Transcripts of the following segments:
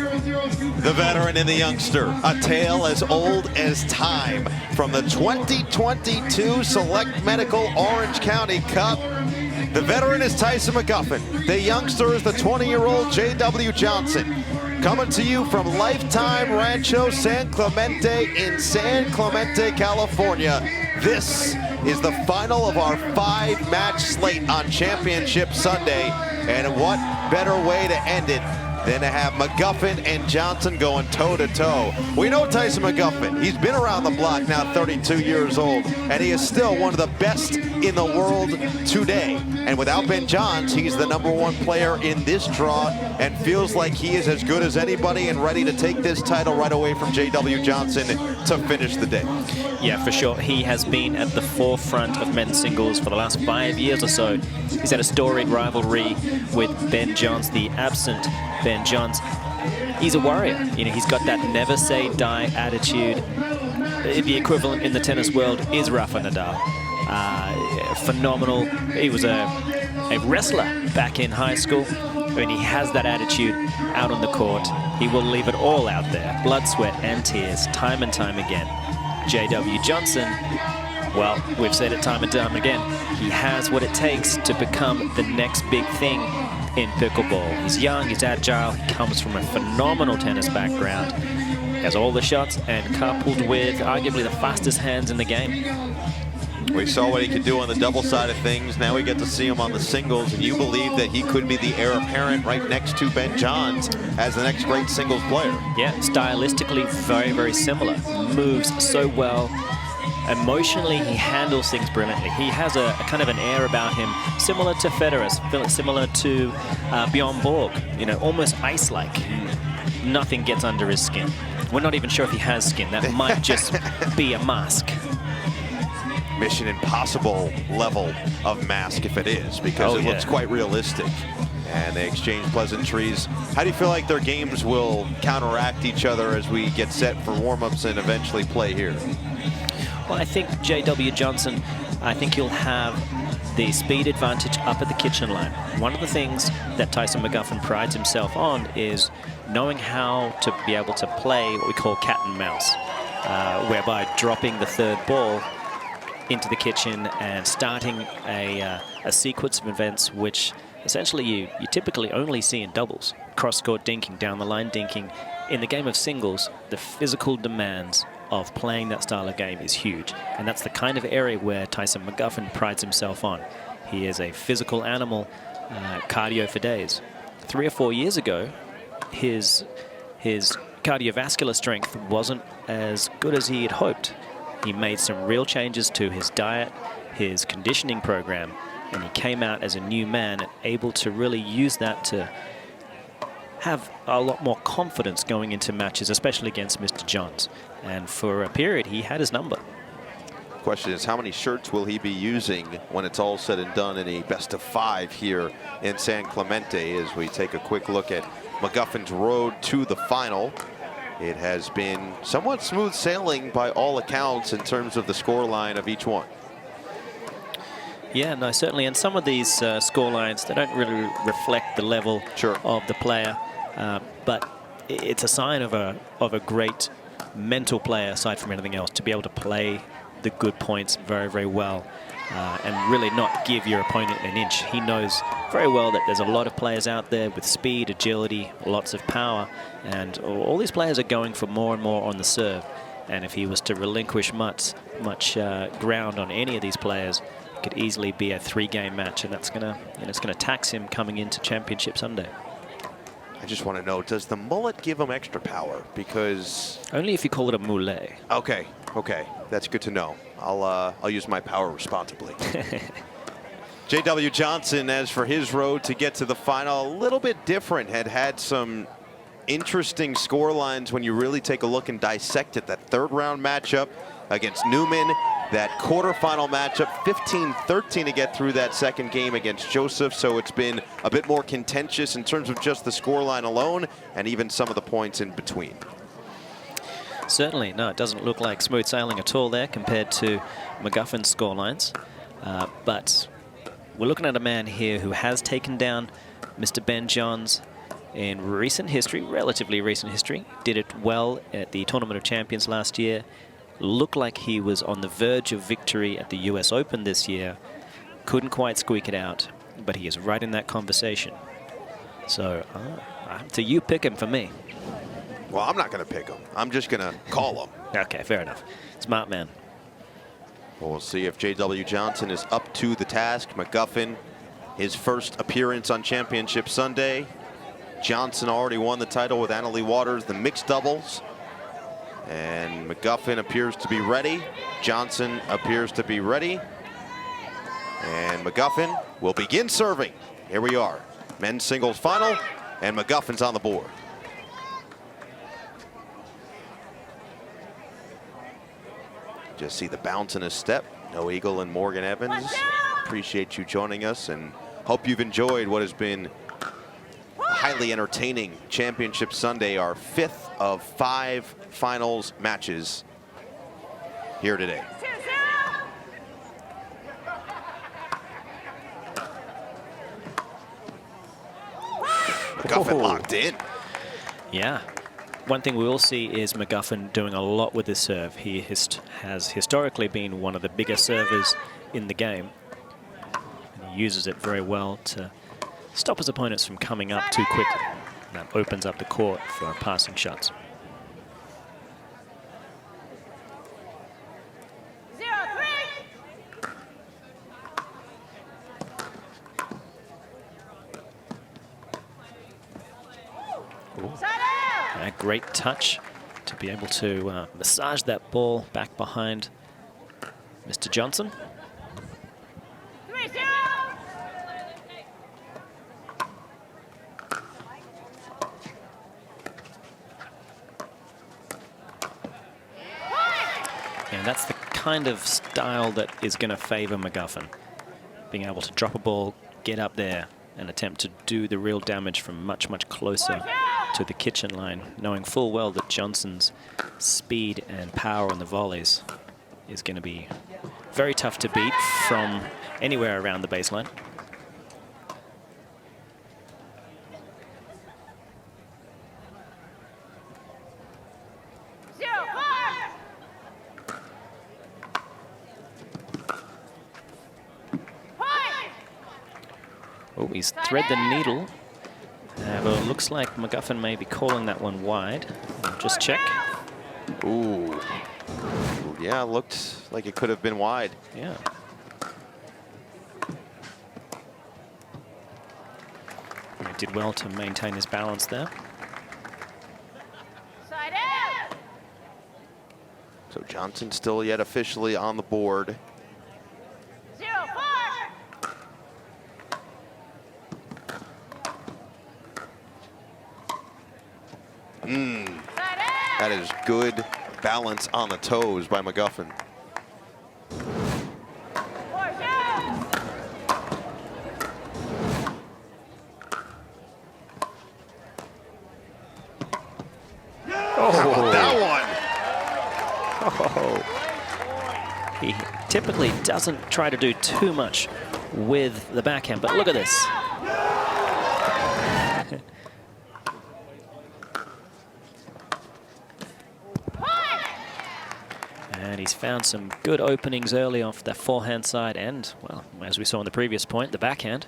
The veteran and the youngster, a tale as old as time. From the 2022 Select Medical Orange County Cup, the veteran is Tyson Mcguffin. The youngster is the 20-year-old J.W. Johnson. Coming to you from Lifetime Rancho San Clemente in San Clemente, California. This is the final of our 5-match slate on Championship Sunday. And what better way to end it than to have Mcguffin and Johnson going toe-to-toe. We know Tyson Mcguffin. He's been around the block now, 32 years old, and he is still one of the best in the world today. And without Ben Johns, he's the #1 player in this draw and feels like he is as good as anybody and ready to take this title right away from J.W. Johnson to finish the day. Yeah, for sure. He has been at the forefront of men's singles for the last 5 years or so. He's had a storied rivalry with Ben Johns, the absent Ben Johns. He's a warrior. You know, he's got that never say die attitude. The equivalent in the tennis world is Rafa Nadal. Phenomenal. He was a wrestler back in high school. I mean, he has that attitude out on the court. He will leave it all out there. Blood, sweat, and tears, time and time again. J.W. Johnson, well, we've said it time and time again. He has what it takes to become the next big thing in pickleball. He's young, he's agile, he comes from a phenomenal tennis background. He has all the shots and coupled with arguably the fastest hands in the game. We saw what he could do on the double side of things. Now we get to see him on the singles, and you believe that he could be the heir apparent right next to Ben Johns as the next great singles player. Yeah, stylistically very, very similar. Moves so well. Emotionally, he handles things brilliantly. He has a kind of an air about him, similar to Federer, similar to Bjorn Borg, you know, almost ice-like. Nothing gets under his skin. We're not even sure if he has skin. That might just be a mask. Mission Impossible level of mask if it is, because it looks quite realistic. And they exchange pleasantries. How do you feel like their games will counteract each other as we get set for warm-ups and eventually play here? Well, I think J.W. Johnson, I think he'll have the speed advantage up at the kitchen line. One of the things that Tyson Mcguffin prides himself on is knowing how to be able to play what we call cat and mouse, whereby dropping the third ball into the kitchen and starting a sequence of events which essentially you typically only see in doubles. Cross-court dinking, down the line dinking. In the game of singles, the physical demands of playing that style of game is huge. And that's the kind of area where Tyson Mcguffin prides himself on. He is a physical animal, cardio for days. 3 or 4 years ago, his cardiovascular strength wasn't as good as he had hoped. He made some real changes to his diet, his conditioning program, and he came out as a new man, able to really use that to have a lot more confidence going into matches, especially against Mr. Johns. And for a period, he had his number. Question is, how many shirts will he be using when it's all said and done in a best-of-5 here in San Clemente? As we take a quick look at Mcguffin's road to the final. It has been somewhat smooth sailing by all accounts in terms of the scoreline of each one. Yeah, no, certainly. And some of these score lines, they don't really reflect the level of the player. But it's a sign of a great mental player, aside from anything else, to be able to play the good points very, very well and really not give your opponent an inch. He knows very well that there's a lot of players out there with speed, agility, lots of power, and all these players are going for more and more on the serve. And if he was to relinquish much ground on any of these players, it could easily be a 3-game match, and that's gonna tax him coming into Championship Sunday. I just want to know, does the mullet give him extra power? Because only if you call it a mullet. Okay, that's good to know. I'll use my power responsibly. J.W. Johnson, as for his road to get to the final, a little bit different. Had some interesting score lines when you really take a look and dissect it. That 3rd round matchup against Newman, that quarterfinal matchup, 15-13 to get through that 2nd game against Joseph. So it's been a bit more contentious in terms of just the scoreline alone and even some of the points in between. Certainly, no, it doesn't look like smooth sailing at all there compared to Mcguffin's scorelines. But we're looking at a man here who has taken down Mr. Ben Johns, in recent history, relatively recent history. Did it well at the Tournament of Champions last year. Looked like he was on the verge of victory at the US Open this year. Couldn't quite squeak it out, but he is right in that conversation. So, so you pick him for me. Well, I'm not going to pick him. I'm just going to call him. Okay, fair enough. Smart man. We'll see if J.W. Johnson is up to the task. Mcguffin, his first appearance on Championship Sunday. Johnson already won the title with Annalie Waters, the mixed doubles. And Mcguffin appears to be ready. Johnson appears to be ready. And Mcguffin will begin serving. Here we are. Men's singles final, and Mcguffin's on the board. Just see the bounce in his step. No Eagle and Morgan Evans. Appreciate you joining us and hope you've enjoyed what has been a highly entertaining Championship Sunday, our 5th of 5 finals matches here today. Mcguffin locked in. Yeah. One thing we will see is Mcguffin doing a lot with his serve. He has historically been one of the biggest servers in the game. And he uses it very well to stop his opponents from coming up too quickly. And that opens up the court for passing shots. A great touch to be able to massage that ball back behind Mr. Johnson. And that's the kind of style that is going to favor Mcguffin. Being able to drop a ball, get up there, and attempt to do the real damage from much, much closer to the kitchen line, knowing full well that Johnson's speed and power on the volleys is going to be very tough to beat from anywhere around the baseline. Oh, he's thread the needle. Well, it looks like Mcguffin may be calling that one wide. Just check. Ooh. Yeah, looked like it could have been wide. Yeah. He did well to maintain his balance there. So Johnson still yet officially on the board. That is good balance on the toes by Mcguffin. Oh, that one. Oh. He typically doesn't try to do too much with the backhand, but look at this. And he's found some good openings early off the forehand side and, well, as we saw in the previous point, the backhand.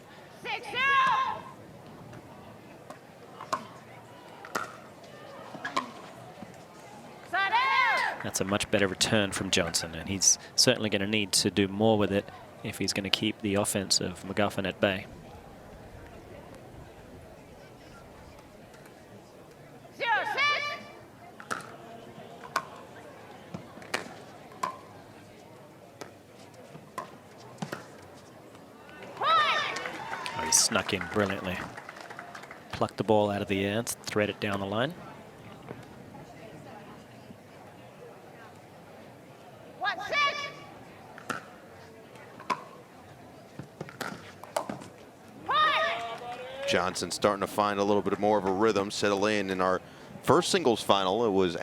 That's a much better return from Johnson, and he's certainly going to need to do more with it if he's going to keep the offense of Mcguffin at bay. Oh, he snuck in brilliantly. Plucked the ball out of the air, thread it down the line. Johnson starting to find a little bit more of a rhythm, settle in our first singles final. It was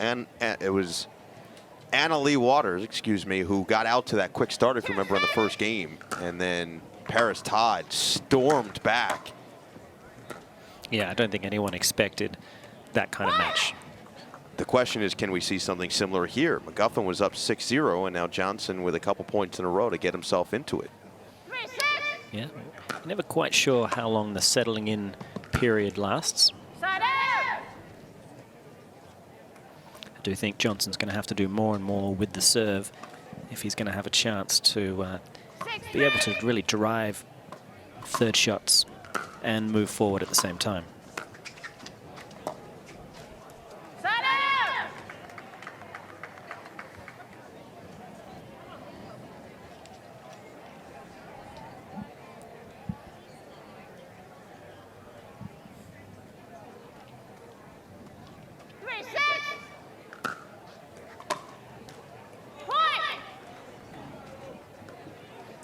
Annalie Waters, excuse me, who got out to that quick start, if you remember, in the first game. And then Paris Todd stormed back Yeah, I don't think anyone expected that kind of match. The question is, can we see something similar here? Mcguffin was up 6-0, and now Johnson with a couple points in a row to get himself into it. Yeah, never quite sure how long the settling in period lasts. I do think Johnson's going to have to do more and more with the serve if he's going to have a chance to be able to really drive third shots and move forward at the same time.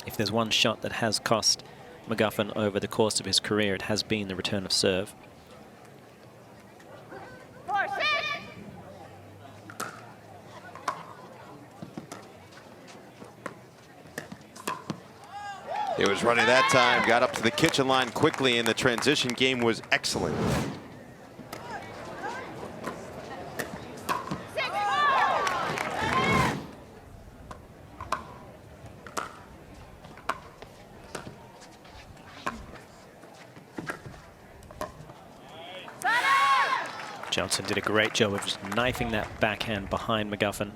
If there's one shot that has cost Mcguffin over the course of his career, it has been the return of serve. It was running that time, got up to the kitchen line quickly, and the transition game was excellent. Johnson did a great job of just knifing that backhand behind Mcguffin.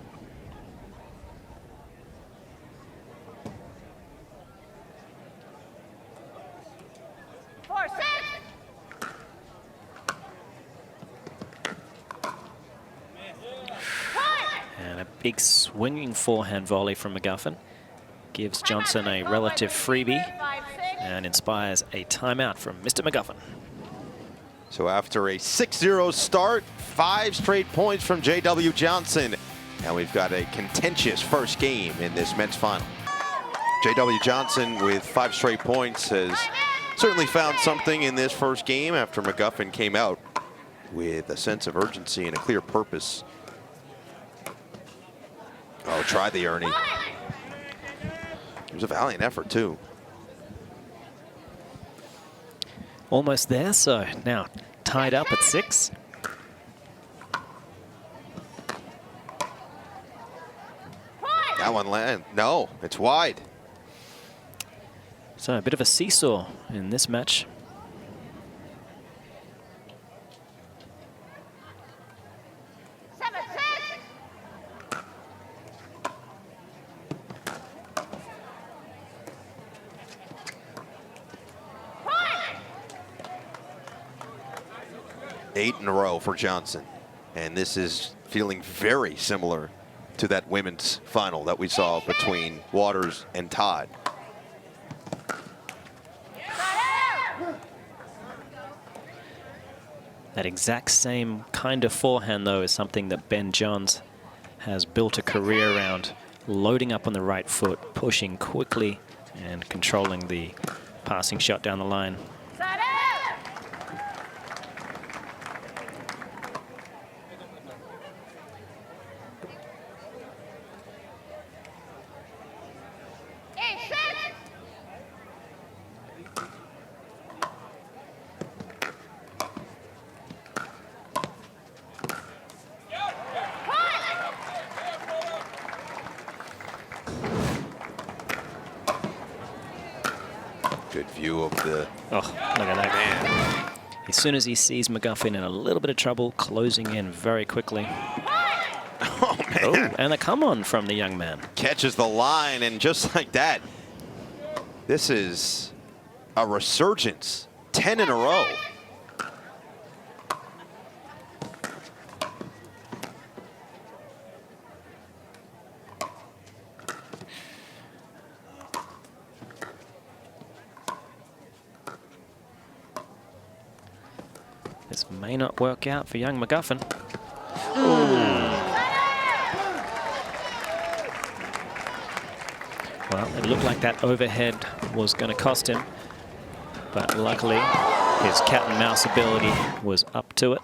And a big swinging forehand volley from Mcguffin gives Johnson a relative freebie and inspires a timeout from Mr. Mcguffin. So after a 6-0 start, 5 straight points from J.W. Johnson. And we've got a contentious first game in this men's final. J.W. Johnson with 5 straight points has certainly found something in this first game after Mcguffin came out with a sense of urgency and a clear purpose. Oh, try the Ernie. It was a valiant effort, too. Almost there, so now tied up at 6. That one land. No, it's wide. So a bit of a seesaw in this match. Eight in a row for Johnson. And this is feeling very similar to that women's final that we saw between Waters and Todd. That exact same kind of forehand, though, is something that Ben Johns has built a career around, loading up on the right foot, pushing quickly, and controlling the passing shot down the line. Good view of the... Oh, look at that. Man. As soon as he sees Mcguffin in a little bit of trouble, closing in very quickly. Oh, man. Oh, and a come on from the young man. Catches the line, and just like that, this is a resurgence. 10 in a row. This may not work out for young Mcguffin. Well, it looked like that overhead was going to cost him, but luckily his cat and mouse ability was up to it.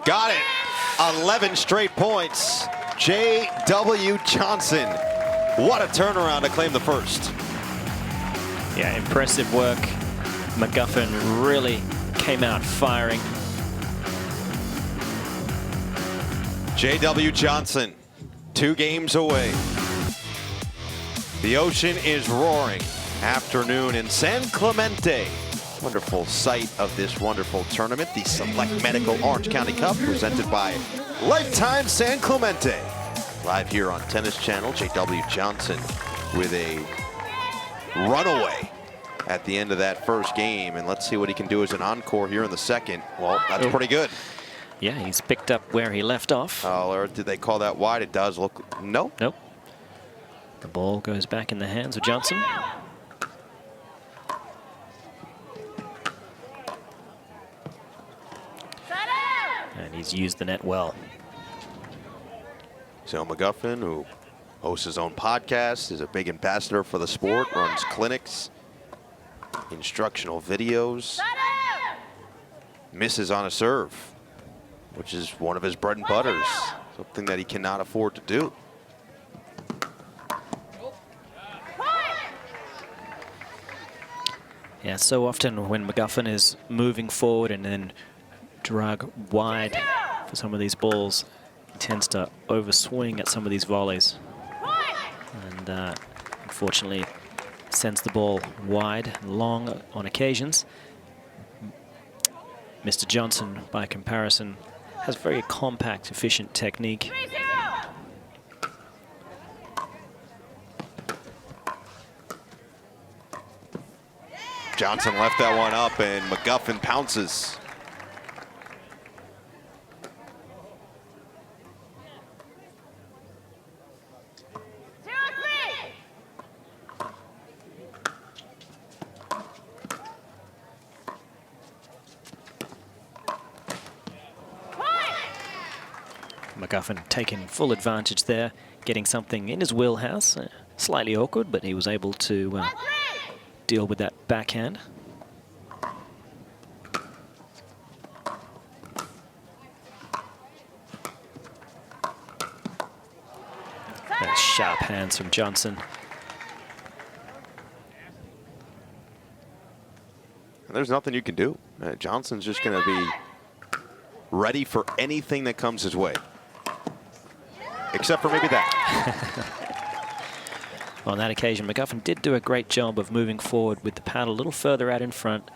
Got it. 11 straight points. J.W. Johnson. What a turnaround to claim the first. Yeah, impressive work. Mcguffin really came out firing. J.W. Johnson, 2 games away. The ocean is roaring. Afternoon in San Clemente. Wonderful site of this wonderful tournament, the Select Medical Orange County Cup, presented by Lifetime San Clemente. Live here on Tennis Channel, J.W. Johnson with a runaway at the end of that first game. And let's see what he can do as an encore here in the second. Well, that's pretty good. Yeah, he's picked up where he left off. Oh, or did they call that wide? It does look, no. Nope. The ball goes back in the hands of Johnson. And he's used the net well. So Mcguffin, who hosts his own podcast, is a big ambassador for the sport, runs clinics, instructional videos, misses on a serve, which is one of his bread and butters, something that he cannot afford to do. Yeah, so often when Mcguffin is moving forward and then drug wide for some of these balls, he tends to overswing at some of these volleys. And unfortunately sends the ball wide and long on occasions. Mr. Johnson, by comparison, has very compact, efficient technique. Johnson left that one up, and Mcguffin pounces. Mcguffin taking full advantage there, getting something in his wheelhouse. Slightly awkward, but he was able to deal with that backhand. That's sharp hands from Johnson. And there's nothing you can do. Johnson's just going to be ready for anything that comes his way. Except for maybe that. On that occasion, Mcguffin did do a great job of moving forward with the pad a little further out in front.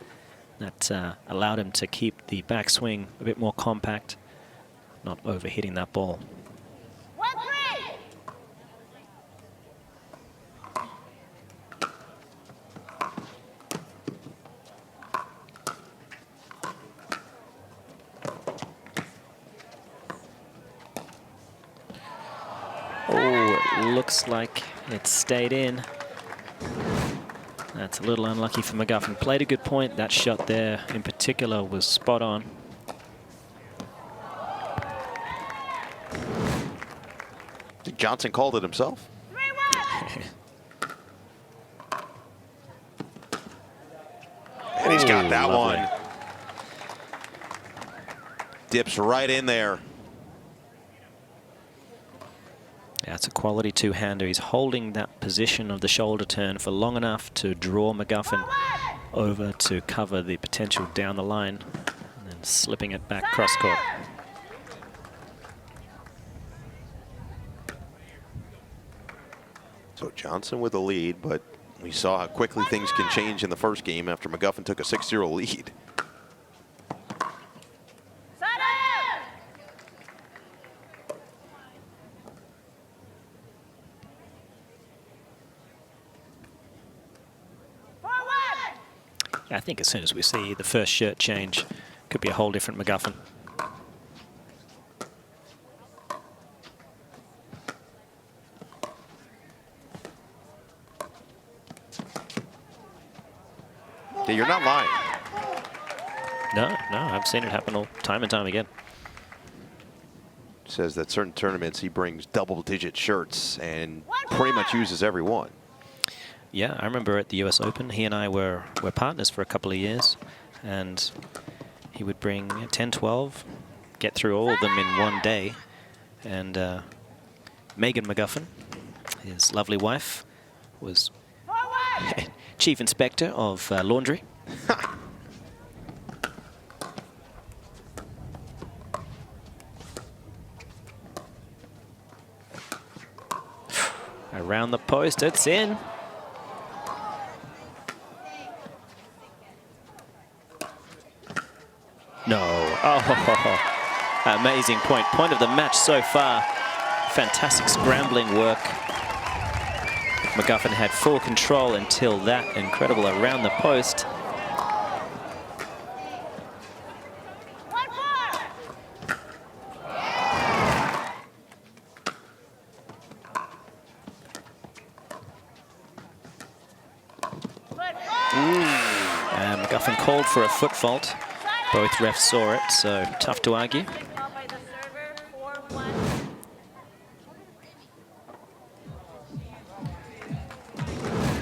That allowed him to keep the backswing a bit more compact, not overhitting that ball. Looks like it stayed in. That's a little unlucky for Mcguffin. Played a good point. That shot there in particular was spot on. Johnson called it himself. And he's got that lovely one. Dips right in there. Yeah, it's a quality two-hander. He's holding that position of the shoulder turn for long enough to draw Mcguffin over to cover the potential down the line, and then slipping it back cross-court. So Johnson with the lead, but we saw how quickly things can change in the first game after Mcguffin took a 6-0 lead. I think as soon as we see the first shirt change, could be a whole different Mcguffin. Yeah, you're not lying. No, I've seen it happen all time and time again. Says that certain tournaments he brings double-digit shirts and pretty much uses every one. Yeah, I remember at the US Open, he and I were partners for a couple of years, and he would bring 10, 12, get through all of them in one day. And Megan Mcguffin, his lovely wife, was chief inspector of laundry. Around the post, it's in. No. Oh, amazing point. Point of the match so far. Fantastic scrambling work. Mcguffin had full control until that incredible around the post. Mcguffin called for a foot fault. Both refs saw it, so tough to argue.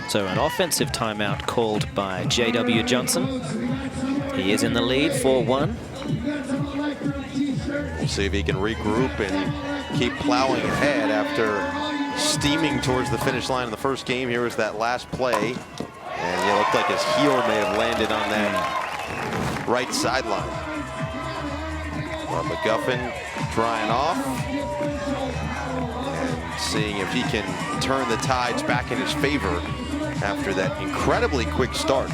So an offensive timeout called by J.W. Johnson. He is in the lead 4-1. We'll see if he can regroup and keep plowing ahead after steaming towards the finish line in the first game. Here was that last play, and it looked like his heel may have landed on that right sideline. Well, Mcguffin drying off and seeing if he can turn the tides back in his favor after that incredibly quick start.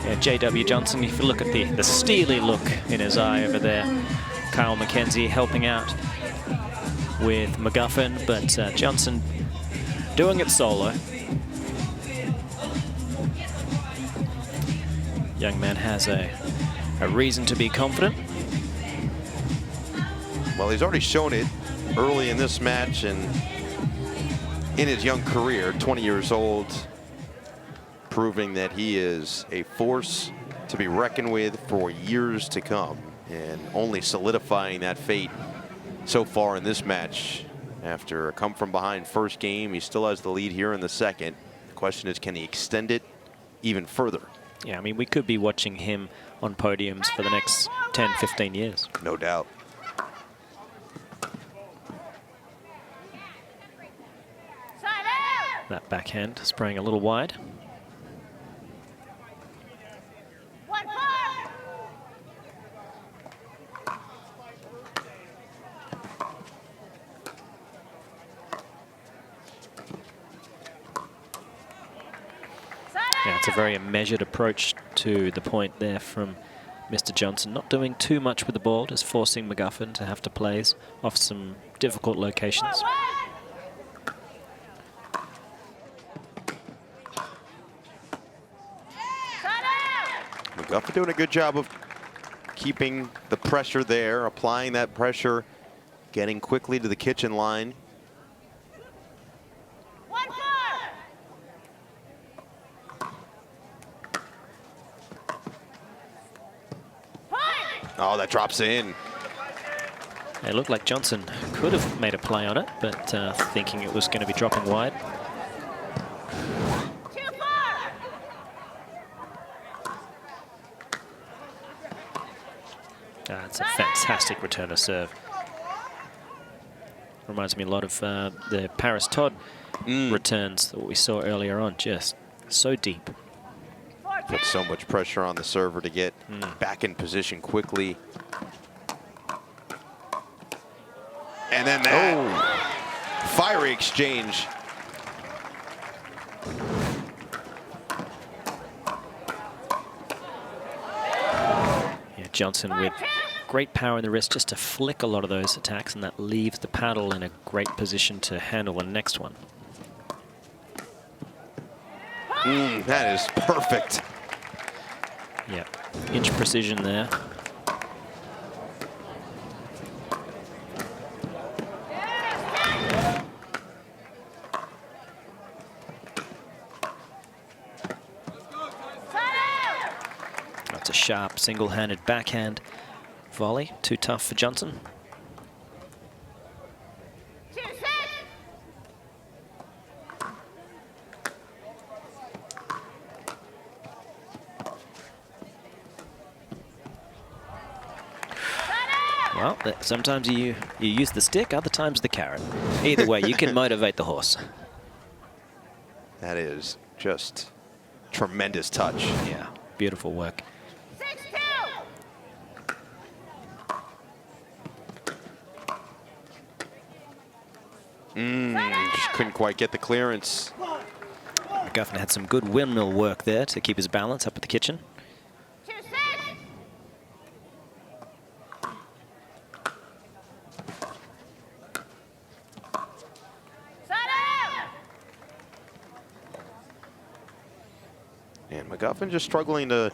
Yeah, J.W. Johnson, if you look at the steely look in his eye over there, Kyle McKenzie helping out with Mcguffin, but Johnson doing it solo. Young man has a reason to be confident. Well, he's already shown it early in this match and in his young career, 20 years old, proving that he is a force to be reckoned with for years to come, and only solidifying that fate so far in this match. After a come-from-behind first game, he still has the lead here in the second. The question is, can he extend it even further? Yeah, I mean, we could be watching him on podiums for the next 10, 15 years. No doubt. That backhand spraying a little wide. Yeah, it's a very measured approach to the point there from Mr. Johnson. Not doing too much with the ball, just forcing Mcguffin to have to plays off some difficult locations. Mcguffin doing a good job of keeping the pressure there, applying that pressure, getting quickly to the kitchen line. Oh, that drops in. It looked like Johnson could have made a play on it, but thinking it was going to be dropping wide. It's a fantastic return of serve. Reminds me a lot of the Paris Todd returns that we saw earlier on. Just so deep. Put so much pressure on the server to get back in position quickly. And then that fiery exchange. Yeah, Johnson with great power in the wrist just to flick a lot of those attacks, and that leaves the paddle in a great position to handle the next one. That is perfect. Yeah, inch precision there. That's a sharp single-handed backhand volley. Too tough for Johnson. Well, sometimes you use the stick, other times the carrot. Either way, you can motivate the horse. That is just tremendous touch. Yeah, beautiful work. 6-2. Just couldn't quite get the clearance. Mcguffin had some good windmill work there to keep his balance up at the kitchen. 2-6. And Mcguffin just struggling to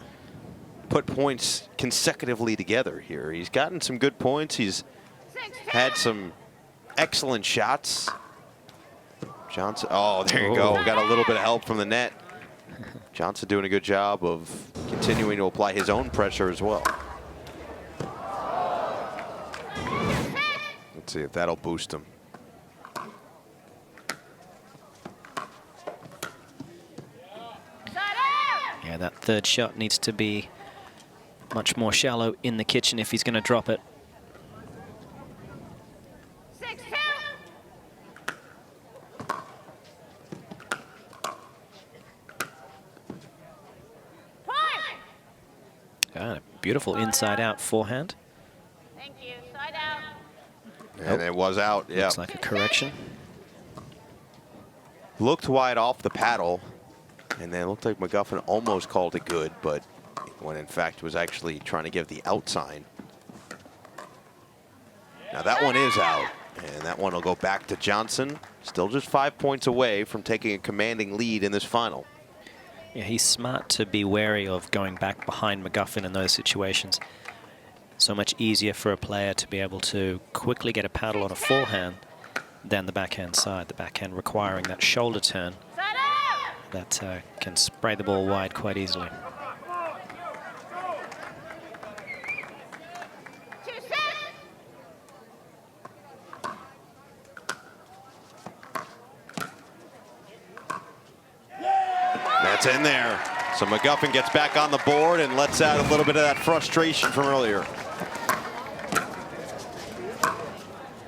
put points consecutively together here. He's gotten some good points. He's had some excellent shots. Johnson, oh, there you go. Got a little bit of help from the net. Johnson doing a good job of continuing to apply his own pressure as well. Let's see if that'll boost him. Yeah, that third shot needs to be much more shallow in the kitchen if he's going to drop it. 6-2. A beautiful inside-out forehand. Thank you. Side out. And it was out, yeah. Looks like a correction. Looked wide off the paddle, and then it looked like Mcguffin almost called it good, but when in fact was actually trying to give the out sign. Now that one is out, and that one will go back to Johnson. Still just 5 points away from taking a commanding lead in this final. Yeah, he's smart to be wary of going back behind Mcguffin in those situations. So much easier for a player to be able to quickly get a paddle on a forehand than the backhand side. The backhand requiring that shoulder turn that can spray the ball wide quite easily. 2-6. That's in there. So Mcguffin gets back on the board and lets out a little bit of that frustration from earlier.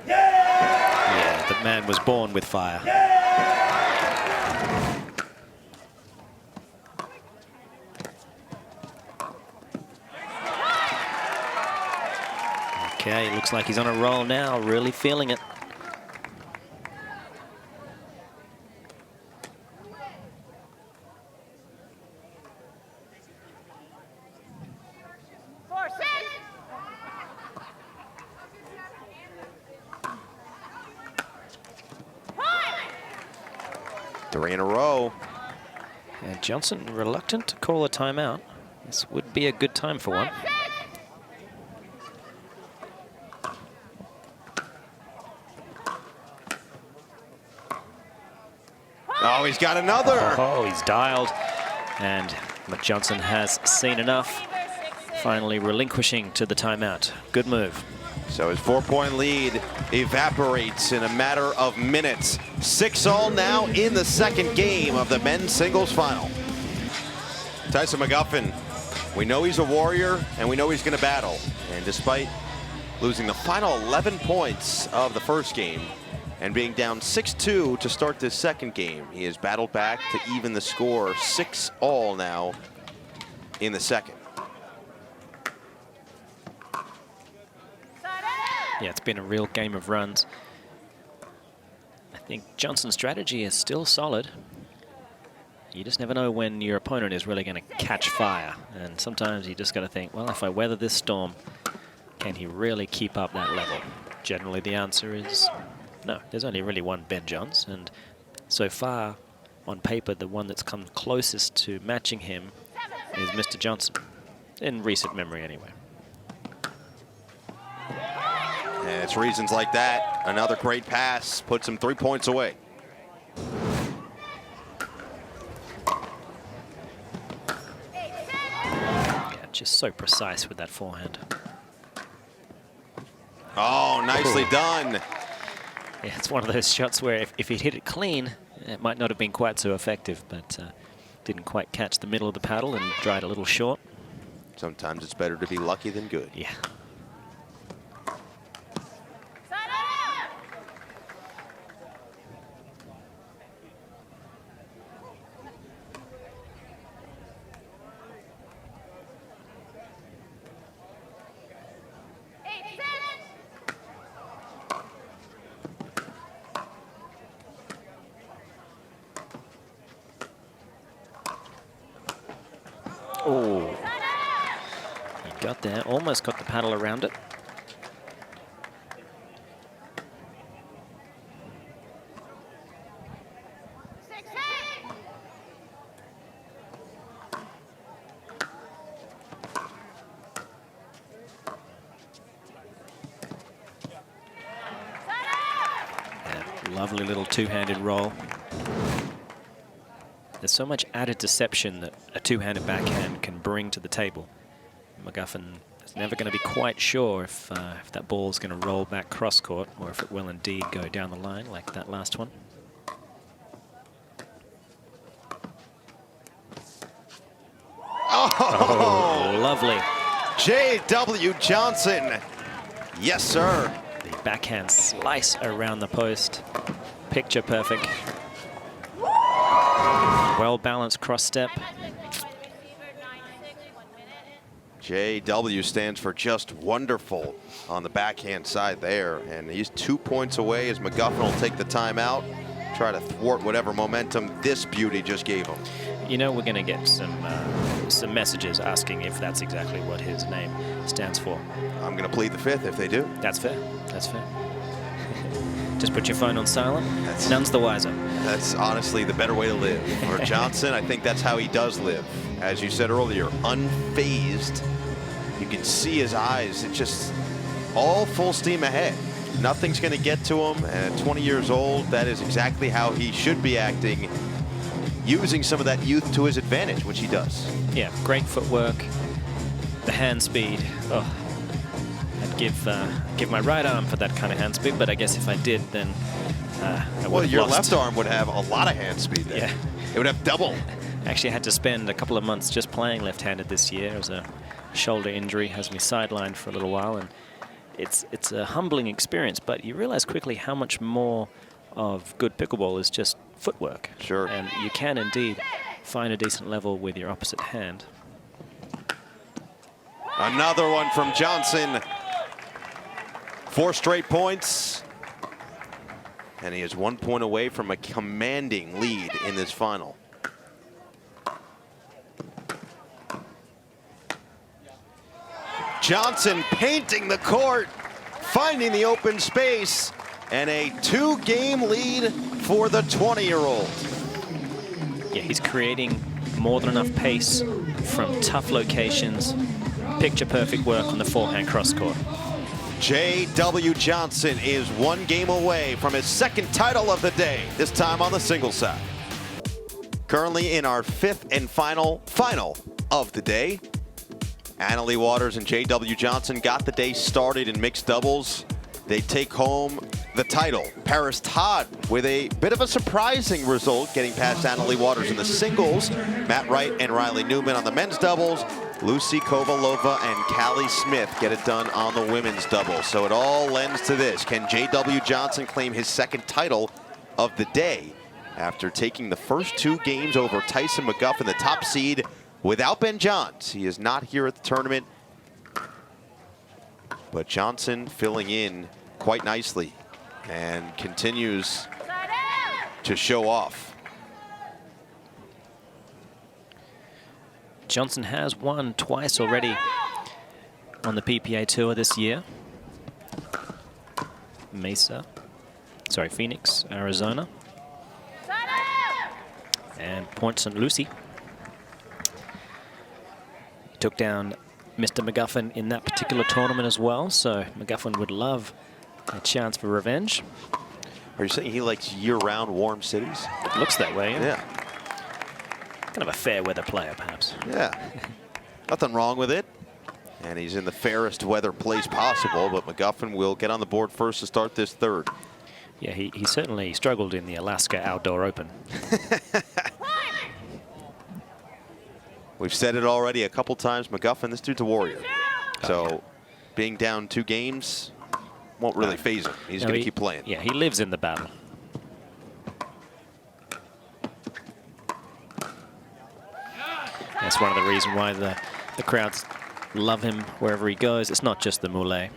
Yeah, the man was born with fire. Okay, looks like he's on a roll now, really feeling it. Three in a row. And Johnson reluctant to call a timeout. This would be a good time for one. Oh, he's got another. Oh, he's dialed. And Johnson has seen enough, finally relinquishing to the timeout. Good move. So his 4-point lead evaporates in a matter of minutes. 6-all now in the second game of the men's singles final. Tyson Mcguffin, we know he's a warrior and we know he's going to battle. And despite losing the final 11 points of the first game and being down 6-2 to start this second game, he has battled back to even the score. 6-all now in the second. Yeah, it's been a real game of runs. I think Johnson's strategy is still solid. You just never know when your opponent is really going to catch fire. And sometimes you just got to think, well, if I weather this storm, can he really keep up that level? Generally, the answer is no. There's only really one Ben Johns. And so far, on paper, the one that's come closest to matching him is Mr. Johnson. In recent memory, anyway. And it's reasons like that. Another great pass puts him 3 points away. Yeah, just so precise with that forehand. Oh, nicely done. Yeah, it's one of those shots where if he'd hit it clean, it might not have been quite so effective, but didn't quite catch the middle of the paddle and dried a little short. Sometimes it's better to be lucky than good. Yeah. Oh, he got there, almost got the paddle around it. Lovely little two-handed roll. There's so much added deception that a two-handed backhand can bring to the table. Mcguffin is never going to be quite sure if that ball is going to roll back cross-court or if it will indeed go down the line like that last one. Oh, lovely. J.W. Johnson. Yes, sir. The backhand slice around the post. Picture perfect. Well-balanced cross step. J.W. stands for just wonderful on the backhand side there. And he's 2 points away as Mcguffin will take the timeout, try to thwart whatever momentum this beauty just gave him. You know, we're going to get some messages asking if that's exactly what his name stands for. I'm going to plead the fifth if they do. That's fair. That's fair. Just put your phone on silent. None's the wiser. That's honestly the better way to live. For Johnson, I think that's how he does live. As you said earlier, unfazed. You can see his eyes. It's just all full steam ahead. Nothing's going to get to him. And at 20 years old, that is exactly how he should be acting, using some of that youth to his advantage, which he does. Yeah, great footwork. The hand speed. Oh, I'd give my right arm for that kind of hand speed, but I guess if I did, then I would well, have your lost. left arm would have a lot of hand speed there. Yeah. It would have double. Actually, I had to spend a couple of months just playing left-handed this year. It was a shoulder injury, has me sidelined for a little while, and it's a humbling experience, but you realize quickly how much more of good pickleball is just footwork. Sure. And you can indeed find a decent level with your opposite hand. Another one from Johnson. 4 straight points. And he is 1 point away from a commanding lead in this final. Johnson painting the court, finding the open space, and a 2-game lead for the 20-year-old. Yeah, he's creating more than enough pace from tough locations. Picture perfect work on the forehand cross court. J.W. Johnson is 1 game away from his 2nd title of the day, this time on the singles side. Currently in our 5th and final of the day. Annalie Waters and J.W. Johnson got the day started in mixed doubles. They take home the title. Paris Todd with a bit of a surprising result, getting past Annalie Waters in the singles. Matt Wright and Riley Newman on the men's doubles. Lucy Kovalova and Callie Smith get it done on the women's doubles. So it all lends to this. Can J.W. Johnson claim his 2nd title of the day after taking the first 2 games over Tyson Mcguffin, the top seed, without Ben Johns? He is not here at the tournament, but Johnson filling in quite nicely and continues to show off. Johnson has won twice already on the PPA Tour this year. Phoenix, Arizona. And Point St. Lucie. He took down Mr. Mcguffin in that particular tournament as well, so Mcguffin would love a chance for revenge. Are you saying he likes year-round warm cities? It looks that way. Yeah. Kind of a fair weather player, perhaps. Yeah. Nothing wrong with it. And he's in the fairest weather place possible, but Mcguffin will get on the board first to start this 3rd. Yeah, he certainly struggled in the Alaska Outdoor Open. We've said it already a couple times. Mcguffin, this dude's a warrior. So being down 2 games won't really faze him. He's going to keep playing. Yeah, he lives in the battle. That's one of the reasons why the crowds love him wherever he goes. It's not just the moulet.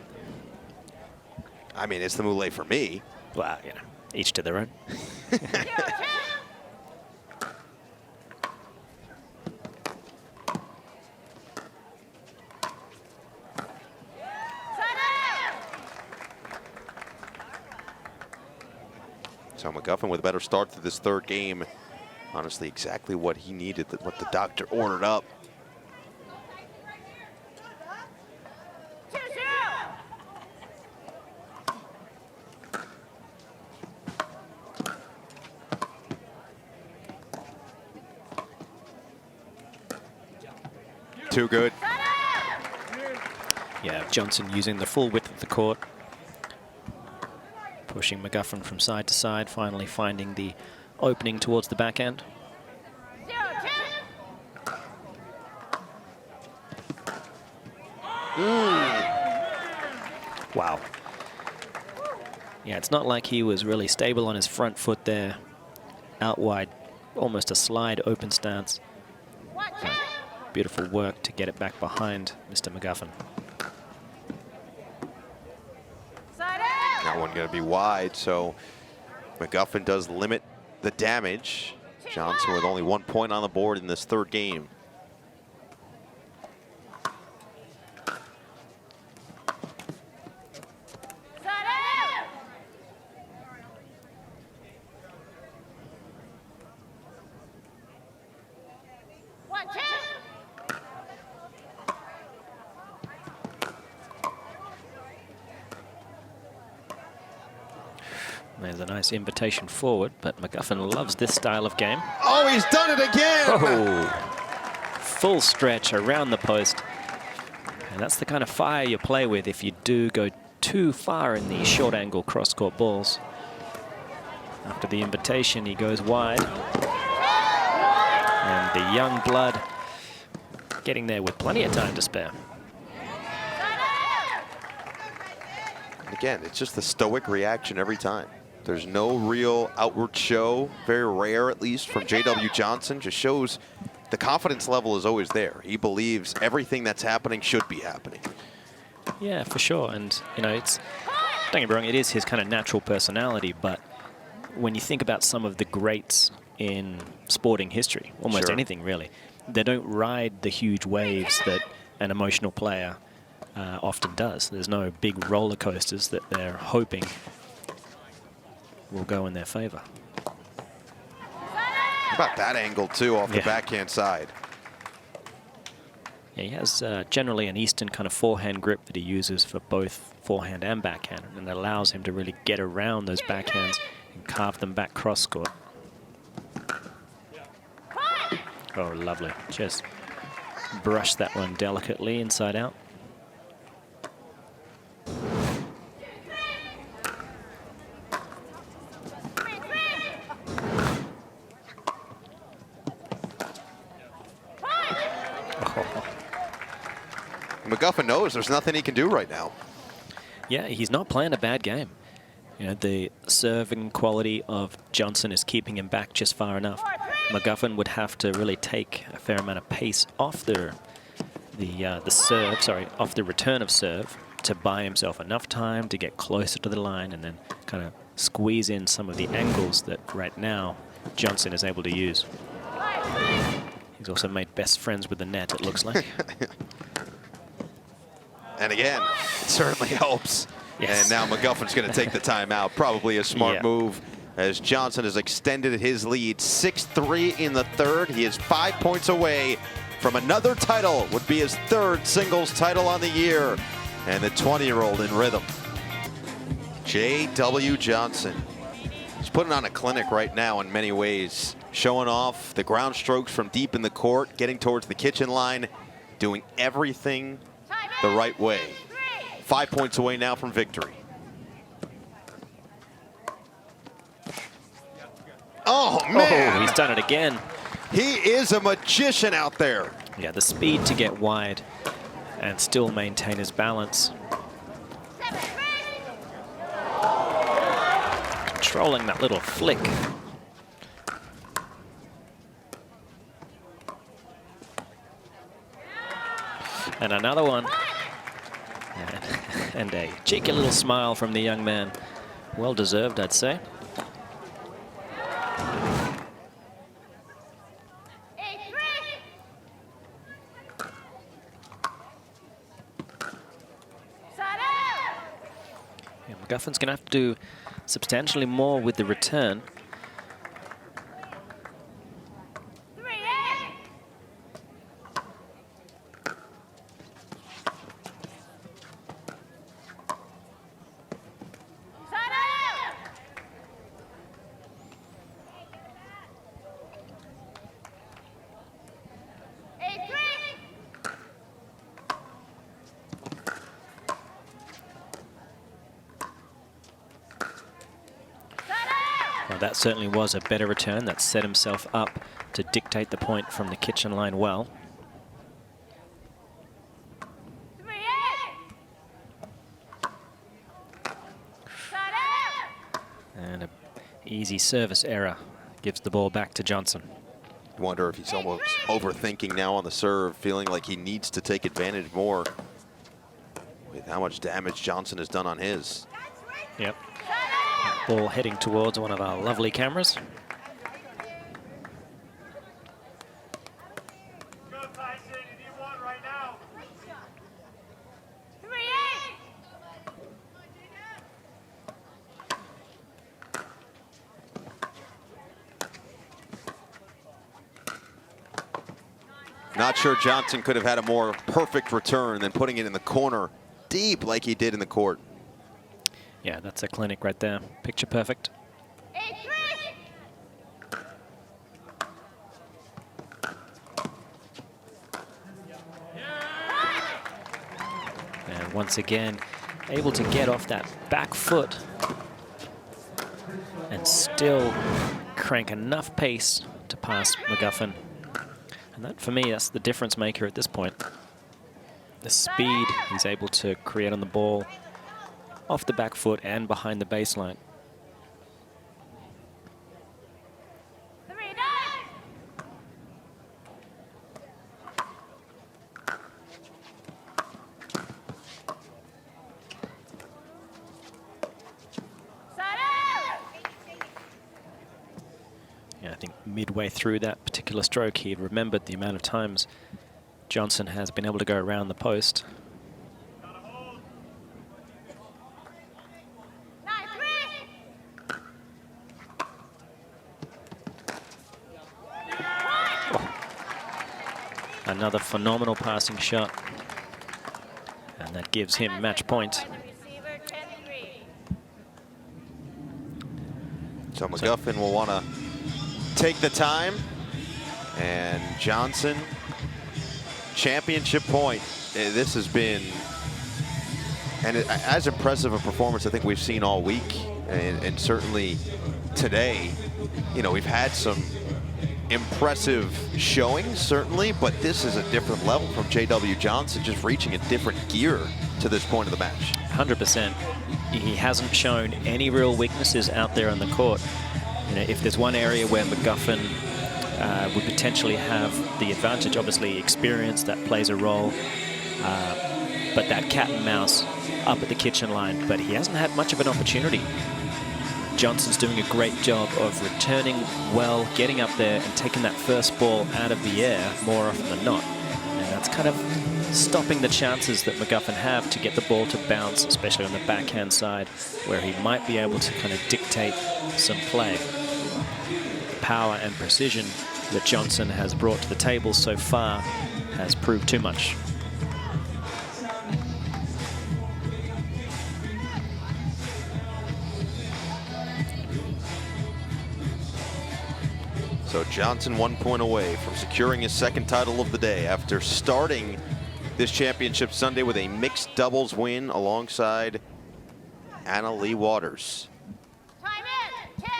I mean, it's the moulet for me. Well, you know, each to their own. So Mcguffin with a better start to this third game. Honestly, exactly what he needed, what the doctor ordered up. 2-0. Too good. Yeah, Johnson using the full width of the court. Pushing Mcguffin from side to side, finally finding the opening towards the backhand. 0-2. Wow. Yeah, it's not like he was really stable on his front foot there. Out wide, almost a slide open stance. Beautiful work to get it back behind Mr. Mcguffin. That one going to be wide, so Mcguffin does limit the damage. Johnson with only 1 point on the board in this third game. There's a nice invitation forward, but Mcguffin loves this style of game. Oh, he's done it again! Oh, full stretch around the post. And that's the kind of fire you play with if you do go too far in the short angle cross-court balls. After the invitation, he goes wide. And the young blood getting there with plenty of time to spare. And again, it's just the stoic reaction every time. There's no real outward show, very rare at least, from J.W. Johnson. Just shows the confidence level is always there. He believes everything that's happening should be happening. Yeah, for sure. And, you know, it's, don't get me wrong, it is his kind of natural personality, but when you think about some of the greats in sporting history, almost anything really, they don't ride the huge waves that an emotional player often does. There's no big roller coasters that they're hoping will go in their favor. How about that angle, too, off the backhand side? Yeah, he has generally an Eastern kind of forehand grip that he uses for both forehand and backhand, and it allows him to really get around those backhands and carve them back cross-court. Oh, lovely. Just brush that one delicately inside out. Mcguffin knows there's nothing he can do right now. Yeah, he's not playing a bad game. You know, the serving quality of Johnson is keeping him back just far enough. Mcguffin would have to really take a fair amount of pace off the serve, sorry, off the return of serve to buy himself enough time to get closer to the line and then kind of squeeze in some of the angles that right now Johnson is able to use. He's also made best friends with the net, it looks like. And again, it certainly helps. Yes. And now Mcguffin's going to take the timeout. Probably a smart move as Johnson has extended his lead. 6-3 in the third. He is 5 points away from another title. Would be his third singles title on the year. And the 20-year-old in rhythm. J.W. Johnson. He's putting on a clinic right now in many ways. Showing off the ground strokes from deep in the court, getting towards the kitchen line, doing everything the right way. 5 points away now from victory. Oh, man. Oh, he's done it again. He is a magician out there. Yeah, the speed to get wide and still maintain his balance. Controlling that little flick. And another one. And a cheeky little smile from the young man. Well deserved, I'd say. Yeah, Mcguffin's going to have to do substantially more with the return. 3-8. Side out. 8-3. Well, that certainly was a better return. That set himself up to dictate the point from the kitchen line well. 3-8. Side out. And an easy service error gives the ball back to Johnson. You wonder if he's almost overthinking now on the serve, feeling like he needs to take advantage more with how much damage Johnson has done on his. Yep. Ball heading towards one of our lovely cameras. Go, Tyson. You need one right now. 3-8. Not sure Johnson could have had a more perfect return than putting it in the corner deep like he did in the court. Yeah, that's a clinic right there. Picture perfect. 8-3. And once again, able to get off that back foot and still crank enough pace to pass Mcguffin. And that, for me, that's the difference maker at this point. The speed he's able to create on the ball, off the back foot and behind the baseline. 3-9. Side out. Yeah, I think midway through that particular stroke, he had remembered the amount of times Johnson has been able to go around the post. 9-3. Another phenomenal passing shot. And that gives him match point. Receiver 10-3. So Mcguffin will want to take the time. And Johnson, championship point. This has been as impressive a performance I think we've seen all week. And certainly today, you know, we've had some impressive showings, certainly, but this is a different level from J.W. Johnson, just reaching a different gear to this point of the match. 100%. He hasn't shown any real weaknesses out there on the court. You know, if there's one area where Mcguffin would potentially have the advantage, obviously experience that plays a role, but that cat and mouse up at the kitchen line, but he hasn't had much of an opportunity. Johnson's doing a great job of returning well, getting up there and taking that first ball out of the air more often than not. And that's kind of stopping the chances that Mcguffin have to get the ball to bounce, especially on the backhand side, where he might be able to kind of dictate some play. The power and precision that Johnson has brought to the table so far has proved too much. So Johnson 1 point away from securing his second title of the day after starting this championship Sunday with a mixed doubles win alongside Anna Lee Waters. Time in. 10-3.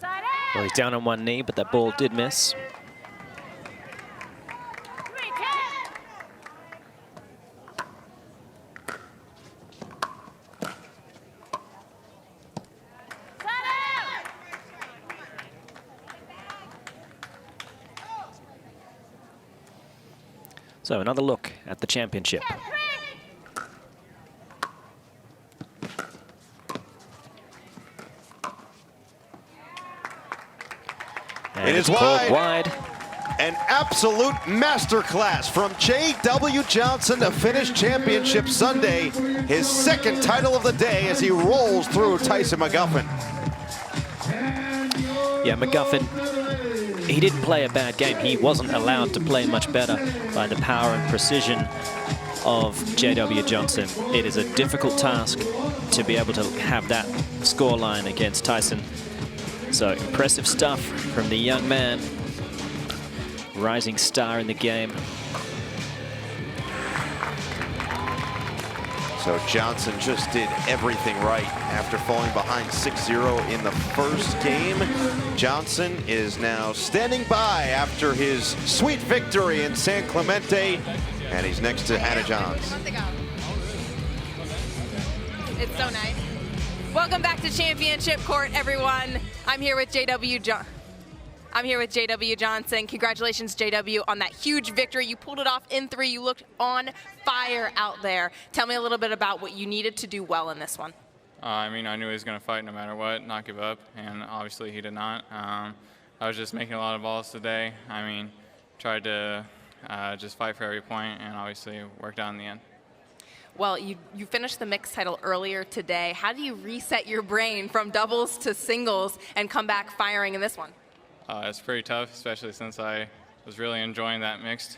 Side out. Well, he's down on one knee, but that ball did miss. 3-10. Side out. So another look at the championship. 10-3. And It is it's called wide. wide. An absolute masterclass from J.W. Johnson to finish Championship Sunday. His second title of the day as he rolls through Tyson Mcguffin. Yeah, Mcguffin, he didn't play a bad game. He wasn't allowed to play much better by the power and precision of J.W. Johnson. It is a difficult task to be able to have that scoreline against Tyson. So impressive stuff from the young man. Rising star in the game. So Johnson just did everything right after falling behind 6-0 in the first game. Johnson is now standing by after his sweet victory in San Clemente, and he's next to Hannah Johns. It's so nice. Welcome back to Championship Court, everyone. I'm here with J.W. Johnson. Congratulations, JW, on that huge victory. You pulled it off in 3. You looked on fire out there. Tell me a little bit about what you needed to do well in this one. I mean, I knew he was going to fight no matter what, not give up, and obviously he did not. I was just making a lot of balls today. I mean, tried to just fight for every point, and obviously worked out in the end. Well, you finished the mixed title earlier today. How do you reset your brain from doubles to singles and come back firing in this one? It's pretty tough, especially since I was really enjoying that mixed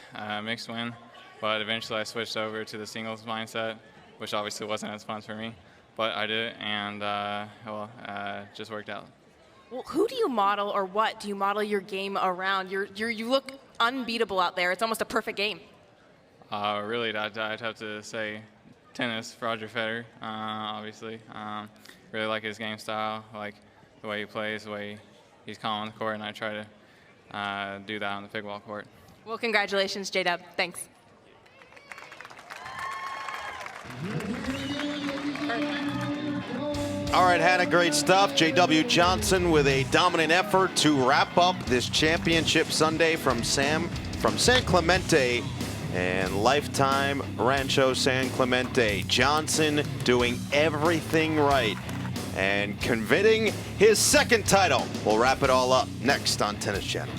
win. But eventually I switched over to the singles mindset, which obviously wasn't as fun for me. But I did it, and just worked out. Well, who do you model, or what do you model your game around? You look unbeatable out there. It's almost a perfect game. Really, I'd have to say tennis, Roger Federer, obviously. Really like his game style, like the way he plays, the way he's calm on the court, and I try to do that on the pickleball court. Well, congratulations, J-Dub. Thanks. All right, Hannah, great stuff. J.W. Johnson with a dominant effort to wrap up this Championship Sunday from San Clemente and Lifetime Rancho San Clemente. Johnson doing everything right and converting his second title. We'll wrap it all up next on Tennis Channel.